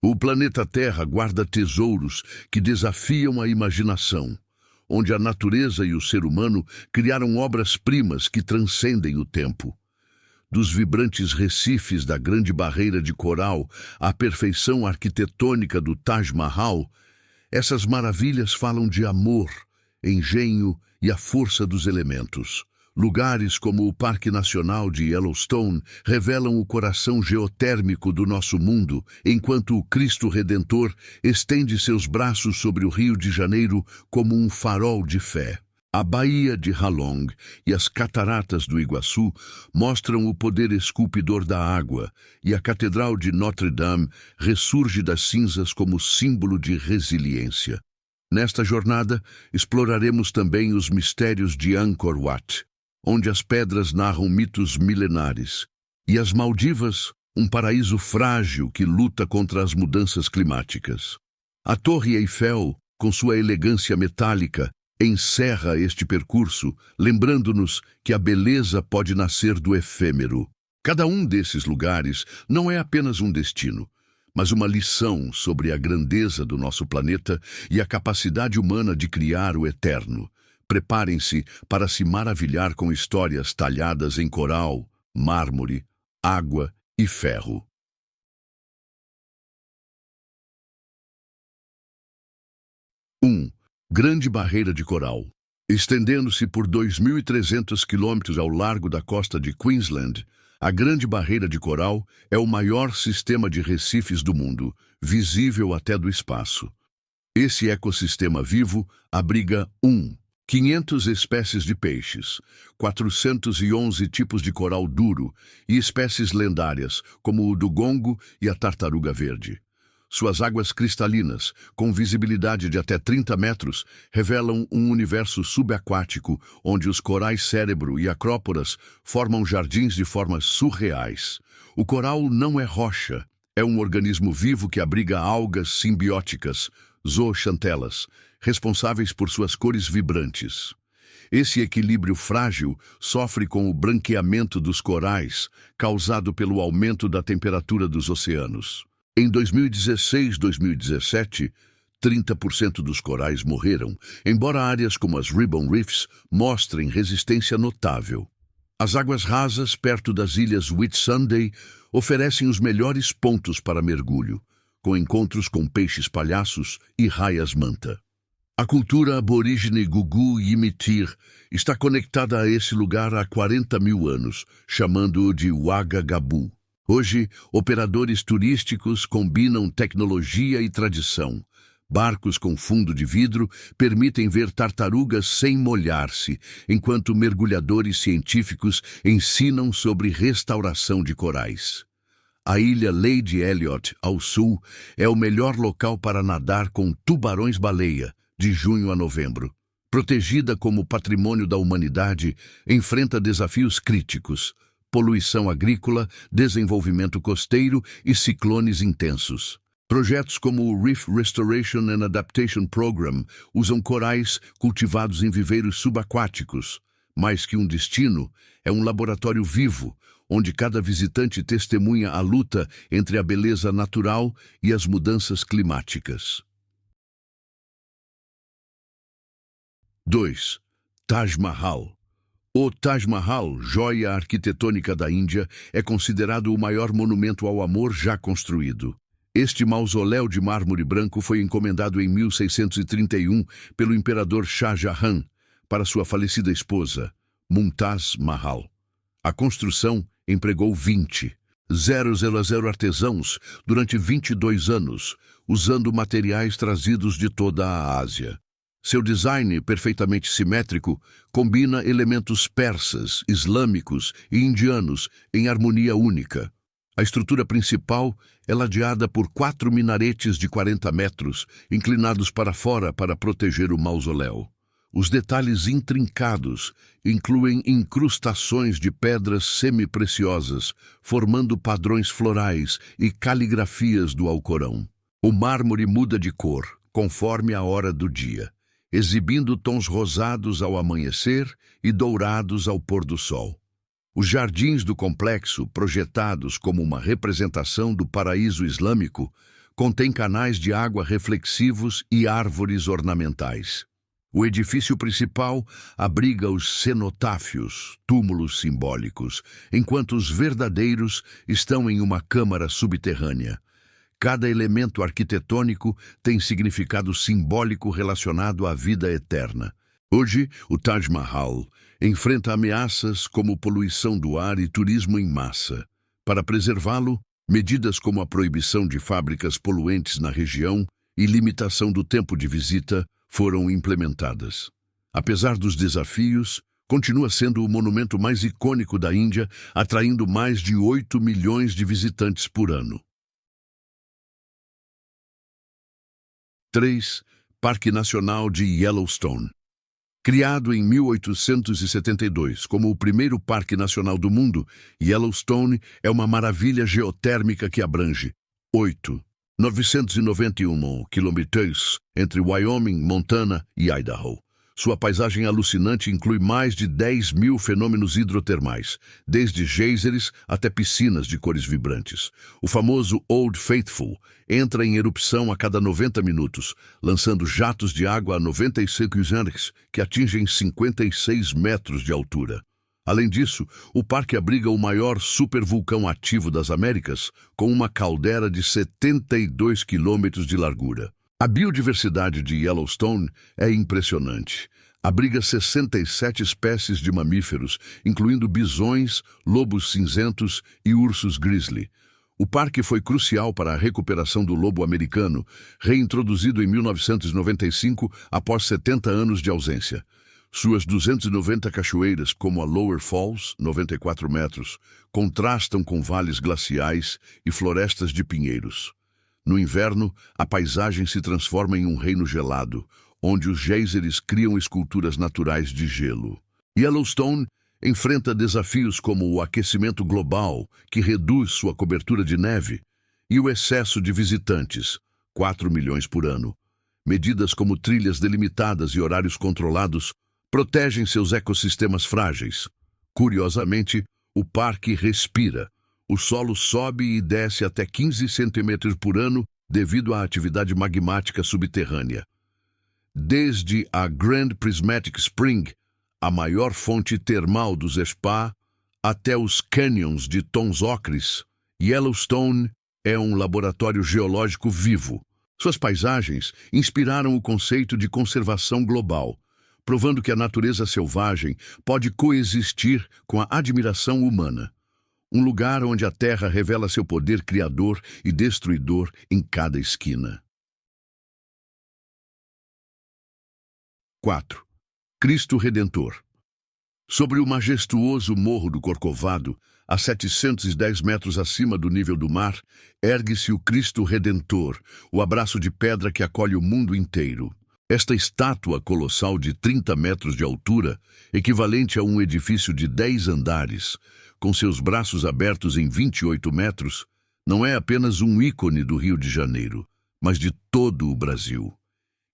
O planeta Terra guarda tesouros que desafiam a imaginação, onde a natureza e o ser humano criaram obras-primas que transcendem o tempo. Dos vibrantes recifes da Grande Barreira de Coral à perfeição arquitetônica do Taj Mahal, essas maravilhas falam de amor, engenho e a força dos elementos. Lugares como o Parque Nacional de Yellowstone revelam o coração geotérmico do nosso mundo, enquanto o Cristo Redentor estende seus braços sobre o Rio de Janeiro como um farol de fé. A Baía de Halong e as Cataratas do Iguaçu mostram o poder esculpidor da água, e a Catedral de Notre-Dame ressurge das cinzas como símbolo de resiliência. Nesta jornada, exploraremos também os mistérios de Angkor Wat, onde as pedras narram mitos milenares, e as Maldivas, um paraíso frágil que luta contra as mudanças climáticas. A Torre Eiffel, com sua elegância metálica, encerra este percurso, lembrando-nos que a beleza pode nascer do efêmero. Cada um desses lugares não é apenas um destino, mas uma lição sobre a grandeza do nosso planeta e a capacidade humana de criar o eterno. Preparem-se para se maravilhar com histórias talhadas em coral, mármore, água e ferro. Grande Barreira de Coral. Estendendo-se por 2.300 quilômetros ao largo da costa de Queensland, a Grande Barreira de Coral é o maior sistema de recifes do mundo, visível até do espaço. Esse ecossistema vivo abriga 500 espécies de peixes, 411 tipos de coral duro e espécies lendárias, como o dugongo e a tartaruga verde. Suas águas cristalinas, com visibilidade de até 30 metros, revelam um universo subaquático onde os corais cérebro e acróporas formam jardins de formas surreais. O coral não é rocha, é um organismo vivo que abriga algas simbióticas, zooxantelas, responsáveis por suas cores vibrantes. Esse equilíbrio frágil sofre com o branqueamento dos corais, causado pelo aumento da temperatura dos oceanos. Em 2016-2017, 30% dos corais morreram, embora áreas como as Ribbon Reefs mostrem resistência notável. As águas rasas perto das ilhas Whitsunday oferecem os melhores pontos para mergulho, com encontros com peixes-palhaços e raias-manta. A cultura aborígene Gugu Yimitir está conectada a esse lugar há 40 mil anos, chamando-o de Wagga Gabu. Hoje, operadores turísticos combinam tecnologia e tradição. Barcos com fundo de vidro permitem ver tartarugas sem molhar-se, enquanto mergulhadores científicos ensinam sobre restauração de corais. A ilha Lady Elliot, ao sul, é o melhor local para nadar com tubarões-baleia, de junho a novembro. Protegida como patrimônio da humanidade, enfrenta desafios críticos: poluição agrícola, desenvolvimento costeiro e ciclones intensos. Projetos como o Reef Restoration and Adaptation Program usam corais cultivados em viveiros subaquáticos. Mais que um destino, é um laboratório vivo, onde cada visitante testemunha a luta entre a beleza natural e as mudanças climáticas. 2. Taj Mahal. O Taj Mahal, joia arquitetônica da Índia, é considerado o maior monumento ao amor já construído. Este mausoléu de mármore branco foi encomendado em 1631 pelo imperador Shah Jahan para sua falecida esposa, Mumtaz Mahal. A construção empregou 20,000 artesãos durante 22 anos, usando materiais trazidos de toda a Ásia. Seu design, perfeitamente simétrico, combina elementos persas, islâmicos e indianos em harmonia única. A estrutura principal é ladeada por 4 minaretes de 40 metros, inclinados para fora para proteger o mausoléu. Os detalhes intrincados incluem incrustações de pedras semi-preciosas, formando padrões florais e caligrafias do Alcorão. O mármore muda de cor, conforme a hora do dia, exibindo tons rosados ao amanhecer e dourados ao pôr do sol. Os jardins do complexo, projetados como uma representação do paraíso islâmico, contém canais de água reflexivos e árvores ornamentais. O edifício principal abriga os cenotáfios, túmulos simbólicos, enquanto os verdadeiros estão em uma câmara subterrânea. Cada elemento arquitetônico tem significado simbólico relacionado à vida eterna. Hoje, o Taj Mahal enfrenta ameaças como poluição do ar e turismo em massa. Para preservá-lo, medidas como a proibição de fábricas poluentes na região e limitação do tempo de visita foram implementadas. Apesar dos desafios, continua sendo o monumento mais icônico da Índia, atraindo mais de 8 milhões de visitantes por ano. 3. Parque Nacional de Yellowstone. Criado em 1872 como o primeiro parque nacional do mundo, Yellowstone é uma maravilha geotérmica que abrange 8.991 quilômetros entre Wyoming, Montana e Idaho. Sua paisagem alucinante inclui mais de 10 mil fenômenos hidrotermais, desde geysers até piscinas de cores vibrantes. O famoso Old Faithful entra em erupção a cada 90 minutos, lançando jatos de água a 95 anos, que atingem 56 metros de altura. Além disso, o parque abriga o maior supervulcão ativo das Américas, com uma caldera de 72 quilômetros de largura. A biodiversidade de Yellowstone é impressionante. Abriga 67 espécies de mamíferos, incluindo bisões, lobos cinzentos e ursos grizzly. O parque foi crucial para a recuperação do lobo americano, reintroduzido em 1995 após 70 anos de ausência. Suas 290 cachoeiras, como a Lower Falls, 94 metros, contrastam com vales glaciais e florestas de pinheiros. No inverno, a paisagem se transforma em um reino gelado, onde os geysers criam esculturas naturais de gelo. Yellowstone enfrenta desafios como o aquecimento global, que reduz sua cobertura de neve, e o excesso de visitantes, 4 milhões por ano. Medidas como trilhas delimitadas e horários controlados protegem seus ecossistemas frágeis. Curiosamente, o parque respira. O solo sobe e desce até 15 centímetros por ano devido à atividade magmática subterrânea. Desde a Grand Prismatic Spring, a maior fonte termal dos Spa, até os canyons de tons ocres, Yellowstone é um laboratório geológico vivo. Suas paisagens inspiraram o conceito de conservação global, provando que a natureza selvagem pode coexistir com a admiração humana. Um lugar onde a Terra revela seu poder criador e destruidor em cada esquina. 4. Cristo Redentor. Sobre o majestuoso Morro do Corcovado, a 710 metros acima do nível do mar, ergue-se o Cristo Redentor, o abraço de pedra que acolhe o mundo inteiro. Esta estátua colossal de 30 metros de altura, equivalente a um edifício de 10 andares, com seus braços abertos em 28 metros, não é apenas um ícone do Rio de Janeiro, mas de todo o Brasil.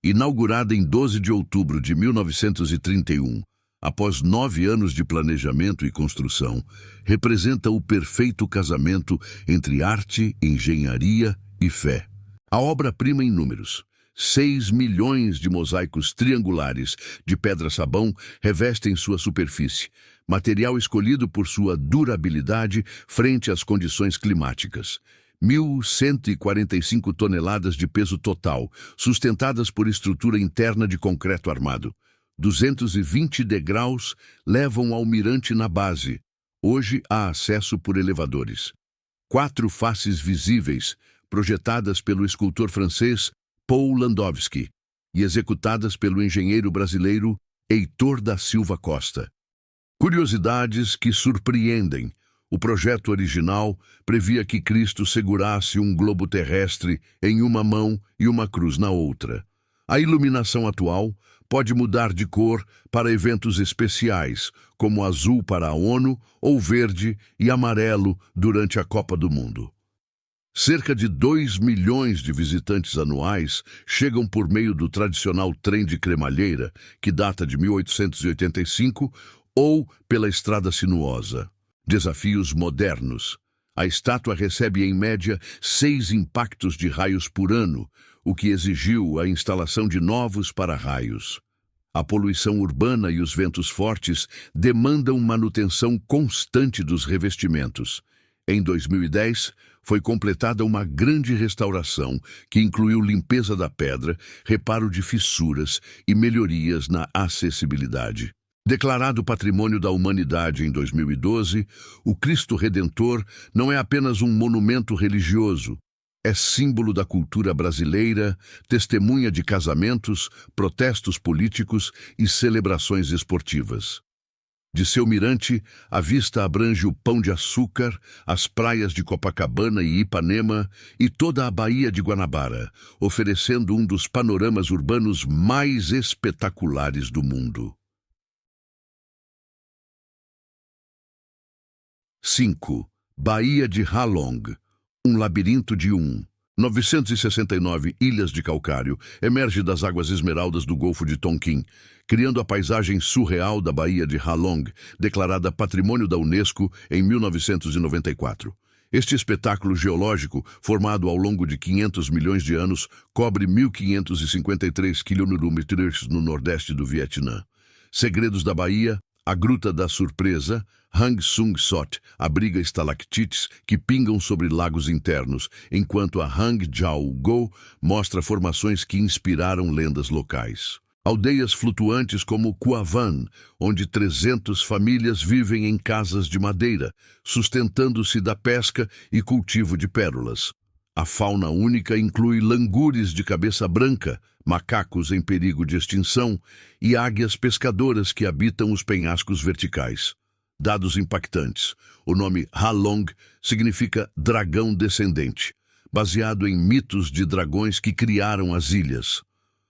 Inaugurada em 12 de outubro de 1931, após 9 anos de planejamento e construção, representa o perfeito casamento entre arte, engenharia e fé. A obra-prima em números, 6 milhões de mosaicos triangulares de pedra-sabão revestem sua superfície, material escolhido por sua durabilidade frente às condições climáticas. 1.145 toneladas de peso total, sustentadas por estrutura interna de concreto armado. 220 degraus levam ao mirante na base. Hoje há acesso por elevadores. 4 faces visíveis, projetadas pelo escultor francês Paul Landowski e executadas pelo engenheiro brasileiro Heitor da Silva Costa. Curiosidades que surpreendem. O projeto original previa que Cristo segurasse um globo terrestre em uma mão e uma cruz na outra. A iluminação atual pode mudar de cor para eventos especiais, como azul para a ONU ou verde e amarelo durante a Copa do Mundo. Cerca de 2 milhões de visitantes anuais chegam por meio do tradicional trem de cremalheira, que data de 1885, ou pela estrada sinuosa. Desafios modernos. A estátua recebe, em média, 6 impactos de raios por ano, o que exigiu a instalação de novos para-raios. A poluição urbana e os ventos fortes demandam manutenção constante dos revestimentos. Em 2010, foi completada uma grande restauração que incluiu limpeza da pedra, reparo de fissuras e melhorias na acessibilidade. Declarado Patrimônio da Humanidade em 2012, o Cristo Redentor não é apenas um monumento religioso. É símbolo da cultura brasileira, testemunha de casamentos, protestos políticos e celebrações esportivas. De seu mirante, a vista abrange o Pão de Açúcar, as praias de Copacabana e Ipanema e toda a Baía de Guanabara, oferecendo um dos panoramas urbanos mais espetaculares do mundo. 5. Baía de Ha Long, um labirinto de 969 ilhas de calcário, emerge das águas esmeraldas do Golfo de Tonquim, criando a paisagem surreal da Baía de Ha Long, declarada Patrimônio da Unesco em 1994. Este espetáculo geológico, formado ao longo de 500 milhões de anos, cobre 1.553 quilômetros no nordeste do Vietnã. Segredos da Baía: a Gruta da Surpresa. Hang Sung Sot abriga estalactites que pingam sobre lagos internos, enquanto a Hang Jiao Go mostra formações que inspiraram lendas locais. Aldeias flutuantes como Qua Van, onde 300 famílias vivem em casas de madeira, sustentando-se da pesca e cultivo de pérolas. A fauna única inclui langures de cabeça branca, macacos em perigo de extinção e águias pescadoras que habitam os penhascos verticais. Dados impactantes. O nome Ha Long significa dragão descendente, baseado em mitos de dragões que criaram as ilhas.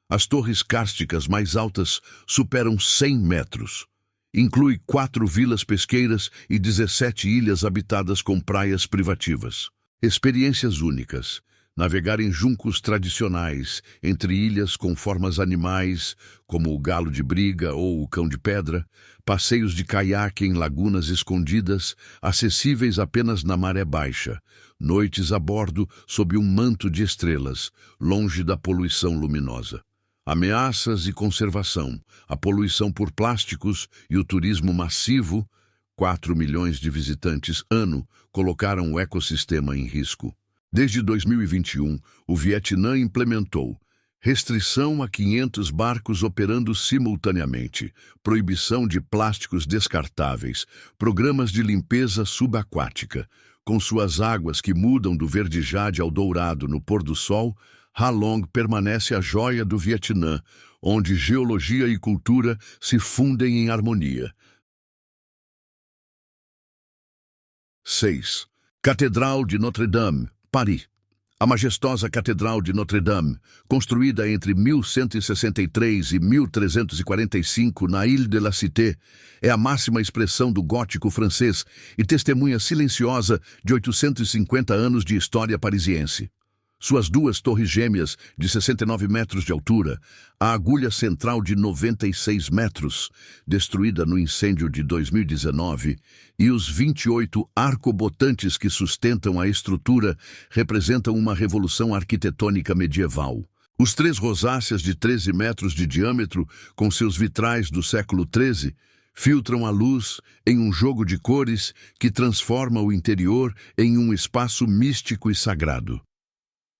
As torres kársticas mais altas superam 100 metros. Inclui 4 vilas pesqueiras e 17 ilhas habitadas com praias privativas. Experiências únicas. Navegar em juncos tradicionais, entre ilhas com formas animais, como o galo de briga ou o cão de pedra, passeios de caiaque em lagunas escondidas, acessíveis apenas na maré baixa, noites a bordo sob um manto de estrelas, longe da poluição luminosa. Ameaças e conservação, a poluição por plásticos e o turismo massivo, 4 milhões de visitantes ano, colocaram o ecossistema em risco. Desde 2021, o Vietnã implementou restrição a 500 barcos operando simultaneamente, proibição de plásticos descartáveis, programas de limpeza subaquática. Com suas águas que mudam do verde jade ao dourado no pôr do sol, Ha Long permanece a joia do Vietnã, onde geologia e cultura se fundem em harmonia. 6. Catedral de Notre-Dame, Paris. A majestosa Catedral de Notre-Dame, construída entre 1163 e 1345 na Île de la Cité, é a máxima expressão do gótico francês e testemunha silenciosa de 850 anos de história parisiense. Suas 2 torres gêmeas, de 69 metros de altura, a agulha central de 96 metros, destruída no incêndio de 2019, e os 28 arcobotantes que sustentam a estrutura representam uma revolução arquitetônica medieval. Os 3 rosáceas de 13 metros de diâmetro, com seus vitrais do século XIII, filtram a luz em um jogo de cores que transforma o interior em um espaço místico e sagrado.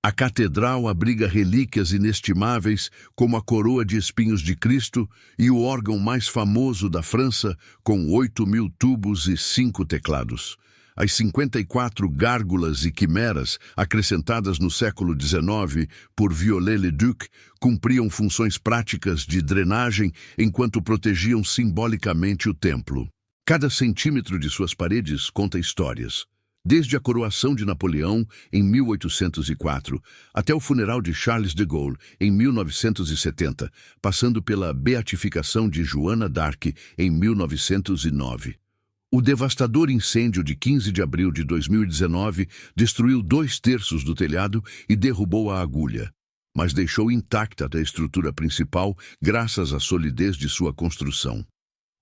A catedral abriga relíquias inestimáveis como a coroa de espinhos de Cristo e o órgão mais famoso da França, com 8.000 tubos e 5 teclados. As 54 gárgulas e quimeras, acrescentadas no século XIX por Viollet-le-Duc, cumpriam funções práticas de drenagem enquanto protegiam simbolicamente o templo. Cada centímetro de suas paredes conta histórias. Desde a coroação de Napoleão, em 1804, até o funeral de Charles de Gaulle, em 1970, passando pela beatificação de Joana d'Arc, em 1909. O devastador incêndio de 15 de abril de 2019 destruiu 2/3 do telhado e derrubou a agulha, mas deixou intacta a estrutura principal graças à solidez de sua construção.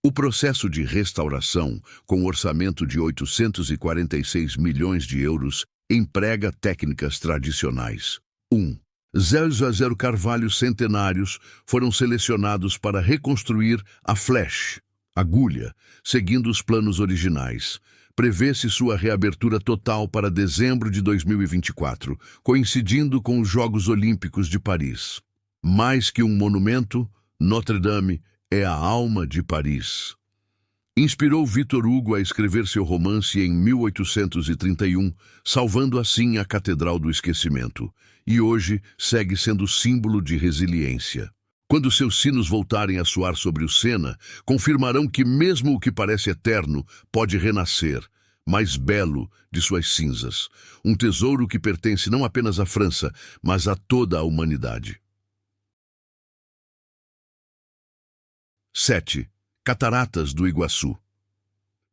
O processo de restauração, com orçamento de 846 milhões de euros, emprega técnicas tradicionais. 1. 0 carvalhos centenários foram selecionados para reconstruir a flecha, agulha, seguindo os planos originais. Prevê-se sua reabertura total para dezembro de 2024, coincidindo com os Jogos Olímpicos de Paris. Mais que um monumento, Notre-Dame é a alma de Paris. Inspirou Victor Hugo a escrever seu romance em 1831, salvando assim a Catedral do Esquecimento, e hoje segue sendo símbolo de resiliência. Quando seus sinos voltarem a soar sobre o Sena, confirmarão que mesmo o que parece eterno pode renascer, mais belo de suas cinzas. Um tesouro que pertence não apenas à França, mas a toda a humanidade. 7. Cataratas do Iguaçu.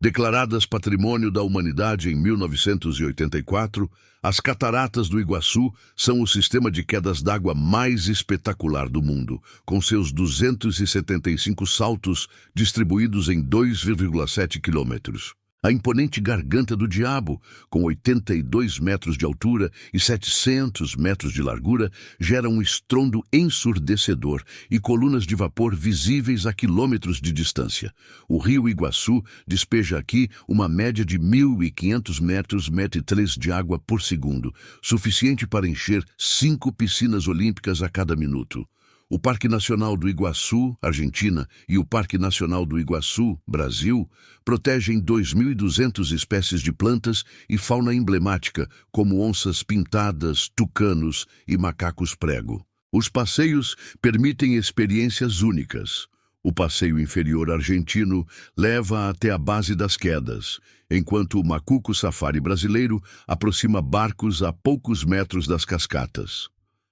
Declaradas Patrimônio da Humanidade em 1984, as Cataratas do Iguaçu são o sistema de quedas d'água mais espetacular do mundo, com seus 275 saltos distribuídos em 2,7 quilômetros. A imponente Garganta do Diabo, com 82 metros de altura e 700 metros de largura, gera um estrondo ensurdecedor e colunas de vapor visíveis a quilômetros de distância. O rio Iguaçu despeja aqui uma média de 1.500 metros de água por segundo, suficiente para encher 5 piscinas olímpicas a cada minuto. O Parque Nacional do Iguaçu, Argentina, e o Parque Nacional do Iguaçu, Brasil, protegem 2.200 espécies de plantas e fauna emblemática, como onças pintadas, tucanos e macacos prego. Os passeios permitem experiências únicas. O passeio inferior argentino leva até a base das quedas, enquanto o Macuco Safari brasileiro aproxima barcos a poucos metros das cascatas.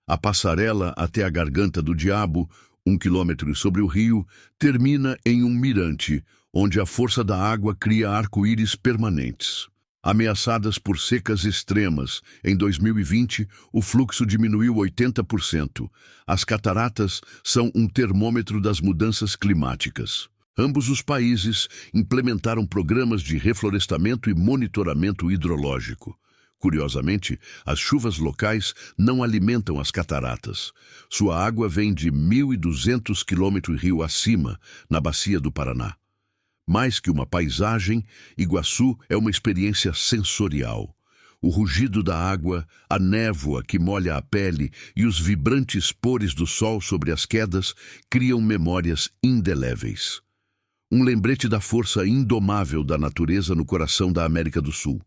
A passarela até a Garganta do Diabo, 1 quilômetro sobre o rio, termina em um mirante, onde a força da água cria arco-íris permanentes. Ameaçadas por secas extremas, em 2020 o fluxo diminuiu 80%. As cataratas são um termômetro das mudanças climáticas. Ambos os países implementaram programas de reflorestamento e monitoramento hidrológico. Curiosamente, as chuvas locais não alimentam as cataratas. Sua água vem de 1.200 quilômetros rio acima, na bacia do Paraná. Mais que uma paisagem, Iguaçu é uma experiência sensorial. O rugido da água, a névoa que molha a pele e os vibrantes pores do sol sobre as quedas criam memórias indeléveis. Um lembrete da força indomável da natureza no coração da América do Sul.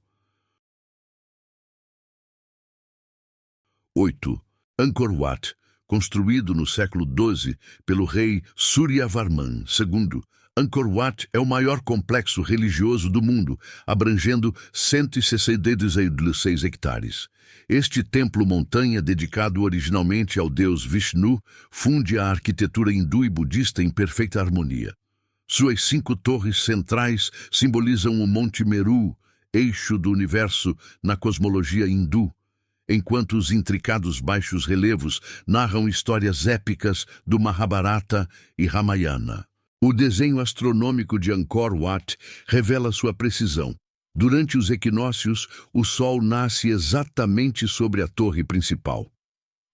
8. Angkor Wat, construído no século XII pelo rei Suryavarman II. Angkor Wat é o maior complexo religioso do mundo, abrangendo 166 hectares. Este templo-montanha, dedicado originalmente ao deus Vishnu, funde a arquitetura hindu e budista em perfeita harmonia. Suas 5 torres centrais simbolizam o Monte Meru, eixo do universo na cosmologia hindu, enquanto os intricados baixos relevos narram histórias épicas do Mahabharata e Ramayana. O desenho astronômico de Angkor Wat revela sua precisão. Durante os equinócios, o Sol nasce exatamente sobre a torre principal.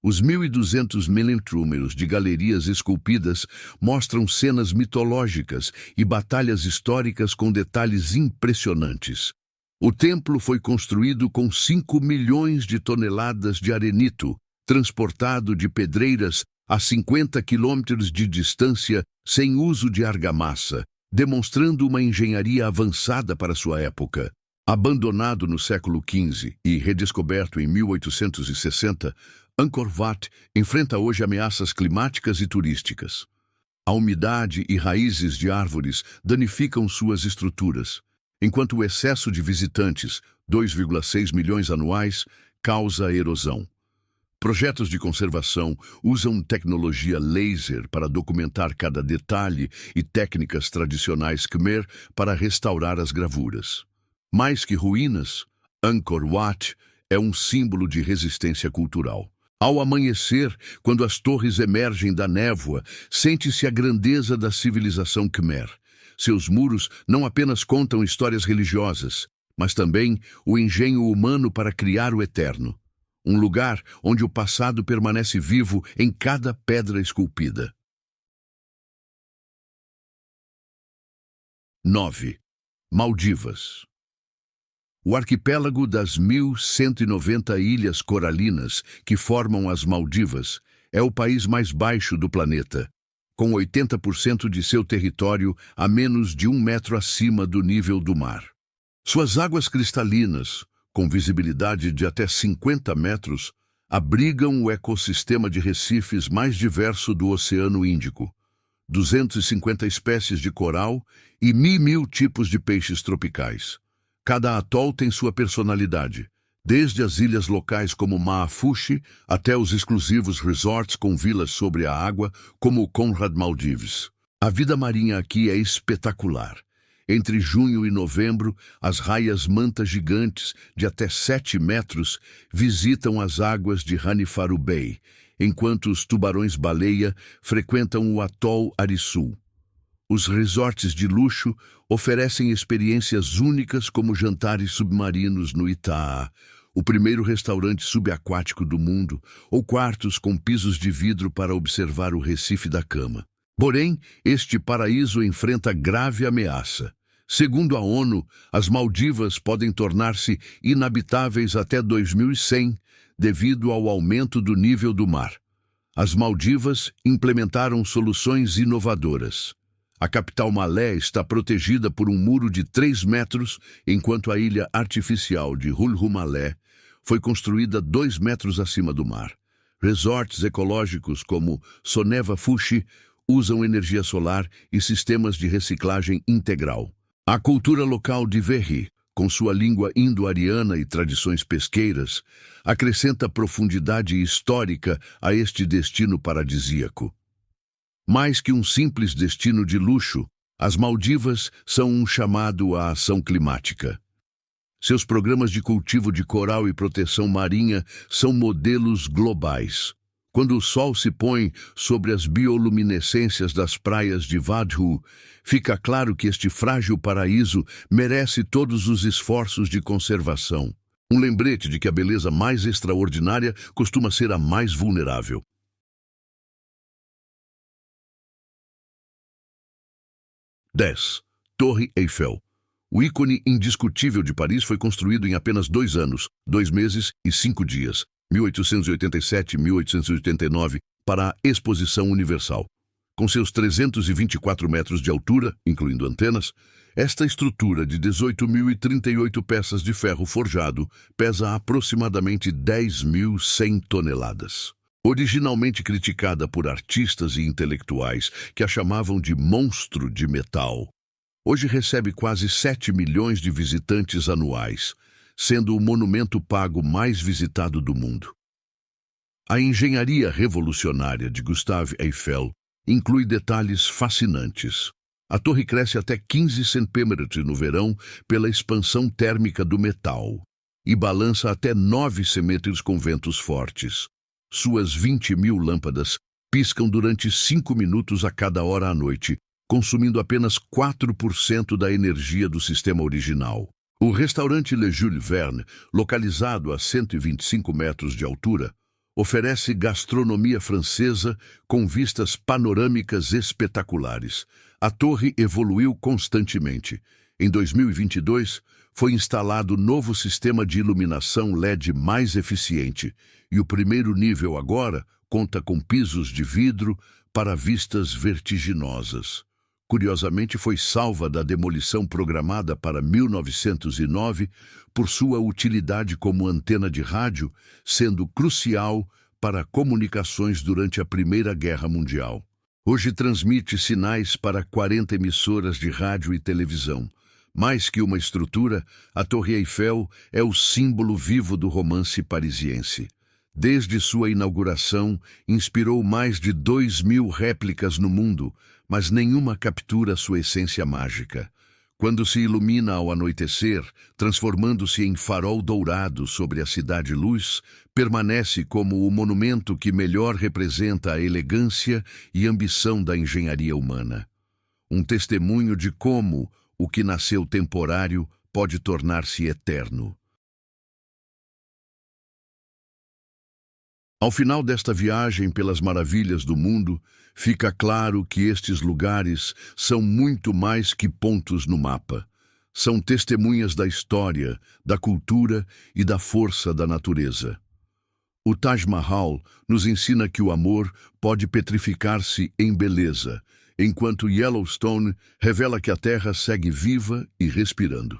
Os 1.200 milímetros de galerias esculpidas mostram cenas mitológicas e batalhas históricas com detalhes impressionantes. O templo foi construído com 5 milhões de toneladas de arenito, transportado de pedreiras a 50 quilômetros de distância sem uso de argamassa, demonstrando uma engenharia avançada para sua época. Abandonado no século XV e redescoberto em 1860, Angkor Wat enfrenta hoje ameaças climáticas e turísticas. A umidade e raízes de árvores danificam suas estruturas, enquanto o excesso de visitantes, 2,6 milhões anuais, causa erosão. Projetos de conservação usam tecnologia laser para documentar cada detalhe e técnicas tradicionais Khmer para restaurar as gravuras. Mais que ruínas, Angkor Wat é um símbolo de resistência cultural. Ao amanhecer, quando as torres emergem da névoa, sente-se a grandeza da civilização Khmer. Seus muros não apenas contam histórias religiosas, mas também o engenho humano para criar o eterno. Um lugar onde o passado permanece vivo em cada pedra esculpida. 9. Maldivas. O arquipélago das 1.190 ilhas coralinas que formam as Maldivas é o país mais baixo do planeta, com 80% de seu território a menos de 1 metro acima do nível do mar. Suas águas cristalinas, com visibilidade de até 50 metros, abrigam o ecossistema de recifes mais diverso do Oceano Índico, 250 espécies de coral e mil tipos de peixes tropicais. Cada atol tem sua personalidade, desde as ilhas locais como Maafushi até os exclusivos resorts com vilas sobre a água, como o Conrad Maldives. A vida marinha aqui é espetacular. Entre junho e novembro, as raias-manta gigantes, de até 7 metros, visitam as águas de Hanifaru Bay, enquanto os tubarões-baleia frequentam o atol Arisul. Os resorts de luxo oferecem experiências únicas como jantares submarinos no Itaá, o primeiro restaurante subaquático do mundo, ou quartos com pisos de vidro para observar o Recife da Cama. Porém, este paraíso enfrenta grave ameaça. Segundo a ONU, as Maldivas podem tornar-se inabitáveis até 2100, devido ao aumento do nível do mar. As Maldivas implementaram soluções inovadoras. A capital Malé está protegida por um muro de 3 metros, enquanto a ilha artificial de Hulhu Malé foi construída 2 metros acima do mar. Resorts ecológicos como Soneva Fushi usam energia solar e sistemas de reciclagem integral. A cultura local de Verri, com sua língua indo-ariana e tradições pesqueiras, acrescenta profundidade histórica a este destino paradisíaco. Mais que um simples destino de luxo, as Maldivas são um chamado à ação climática. Seus programas de cultivo de coral e proteção marinha são modelos globais. Quando o sol se põe sobre as bioluminescências das praias de Vadhu, fica claro que este frágil paraíso merece todos os esforços de conservação. Um lembrete de que a beleza mais extraordinária costuma ser a mais vulnerável. 10. Torre Eiffel. O ícone indiscutível de Paris foi construído em apenas 2 anos, 2 meses e 5 dias, 1887 e 1889, para a Exposição Universal. Com seus 324 metros de altura, incluindo antenas, esta estrutura de 18.038 peças de ferro forjado pesa aproximadamente 10.100 toneladas. Originalmente criticada por artistas e intelectuais que a chamavam de monstro de metal, hoje recebe quase 7 milhões de visitantes anuais, sendo o monumento pago mais visitado do mundo. A engenharia revolucionária de Gustave Eiffel inclui detalhes fascinantes. A torre cresce até 15 centímetros no verão pela expansão térmica do metal e balança até 9 centímetros com ventos fortes. Suas 20.000 lâmpadas piscam durante 5 minutos a cada hora à noite, consumindo apenas 4% da energia do sistema original. O restaurante Le Jules Verne, localizado a 125 metros de altura, oferece gastronomia francesa com vistas panorâmicas espetaculares. A torre evoluiu constantemente. Em 2022, foi instalado novo sistema de iluminação LED mais eficiente, e o primeiro nível agora conta com pisos de vidro para vistas vertiginosas. Curiosamente, foi salva da demolição programada para 1909 por sua utilidade como antena de rádio, sendo crucial para comunicações durante a Primeira Guerra Mundial. Hoje transmite sinais para 40 emissoras de rádio e televisão. Mais que uma estrutura, a Torre Eiffel é o símbolo vivo do romance parisiense. Desde sua inauguração, inspirou mais de 2.000 réplicas no mundo, mas nenhuma captura sua essência mágica. Quando se ilumina ao anoitecer, transformando-se em farol dourado sobre a cidade-luz, permanece como o monumento que melhor representa a elegância e ambição da engenharia humana. um testemunho de como o que nasceu temporário pode tornar-se eterno. Ao final desta viagem pelas maravilhas do mundo, fica claro que estes lugares são muito mais que pontos no mapa. São testemunhas da história, da cultura e da força da natureza. O Taj Mahal nos ensina que o amor pode petrificar-se em beleza, enquanto Yellowstone revela que a Terra segue viva e respirando.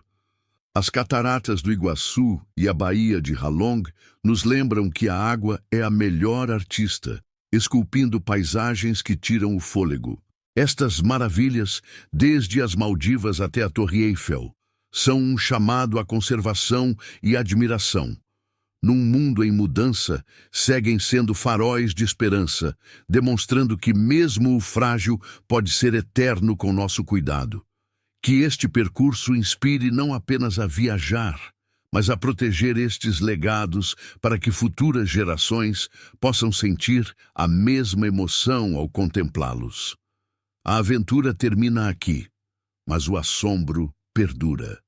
As cataratas do Iguaçu e a Baía de Halong nos lembram que a água é a melhor artista, esculpindo paisagens que tiram o fôlego. Estas maravilhas, desde as Maldivas até a Torre Eiffel, são um chamado à conservação e admiração. Num mundo em mudança, seguem sendo faróis de esperança, demonstrando que mesmo o frágil pode ser eterno com nosso cuidado. Que este percurso inspire não apenas a viajar, mas a proteger estes legados para que futuras gerações possam sentir a mesma emoção ao contemplá-los. A aventura termina aqui, mas o assombro perdura.